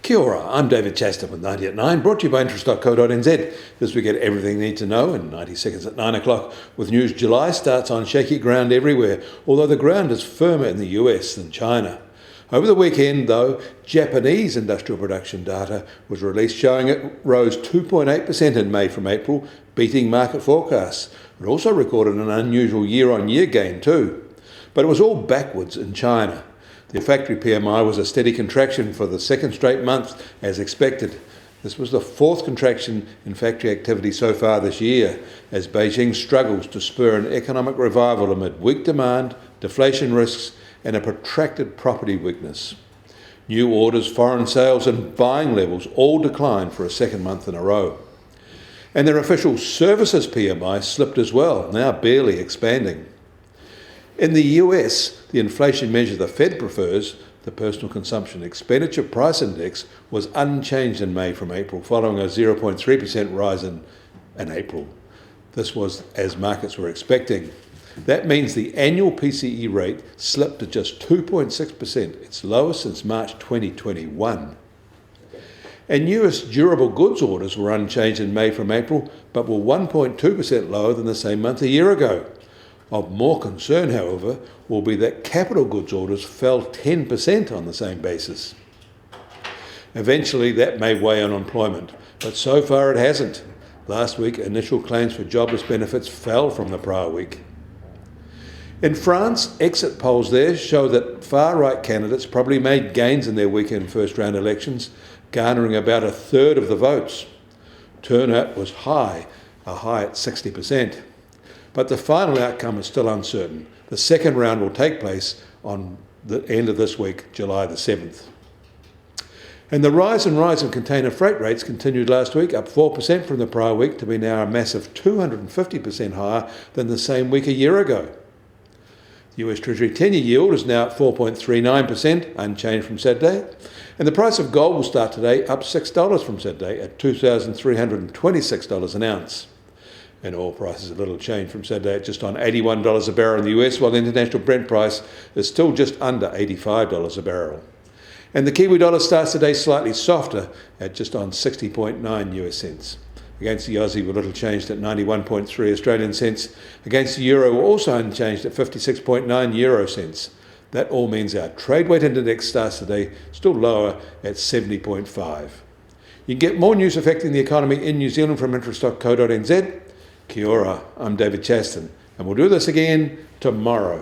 Kia ora, I'm David Chaston with 90 at 9, brought to you by interest.co.nz. This we get everything you need to know in 90 seconds at 9 o'clock. With news, July starts on shaky ground everywhere, although the ground is firmer in the US than China. Over the weekend, though, Japanese industrial production data was released showing it rose 2.8% in May from April, beating market forecasts. It also recorded an unusual year-on-year gain too. But it was all backwards in China. The factory PMI was a steady contraction for the second straight month, as expected. This was the fourth contraction in factory activity so far this year, as Beijing struggles to spur an economic revival amid weak demand, deflation risks, and a protracted property weakness. New orders, foreign sales, and buying levels all declined for a second month in a row. And their official services PMI slipped as well, now barely expanding. In the US, the inflation measure the Fed prefers, the Personal Consumption Expenditure Price Index, was unchanged in May from April, following a 0.3% rise in April. This was as markets were expecting. That means the annual PCE rate slipped to just 2.6%, its lowest since March 2021. And US durable goods orders were unchanged in May from April, but were 1.2% lower than the same month a year ago. Of more concern, however, will be that capital goods orders fell 10% on the same basis. Eventually, that may weigh on employment, but so far it hasn't. Last week, initial claims for jobless benefits fell from the prior week. In France, exit polls there show that far-right candidates probably made gains in their weekend first-round elections, garnering about a third of the votes. Turnout was high, a high at 60%. But the final outcome is still uncertain. The second round will take place on the end of this week, July the 7th. And the rise in container freight rates continued last week, up 4% from the prior week to be now a massive 250% higher than the same week a year ago. The US Treasury 10-year yield is now at 4.39%, unchanged from Saturday. And the price of gold will start today up $6 from Saturday at $2,326 an ounce. And oil prices a little change from Saturday at just on $81 a barrel in the US, while the international Brent price is still just under $85 a barrel. And the Kiwi dollar starts today slightly softer at just on 60.9 US cents. Against the Aussie, we're little changed at 91.3 Australian cents. Against the euro, we're also unchanged at 56.9 euro cents. That all means our trade weight index starts today still lower at 70.5. You can get more news affecting the economy in New Zealand from interest.co.nz. Kia ora, I'm David Chaston, and we'll do this again tomorrow.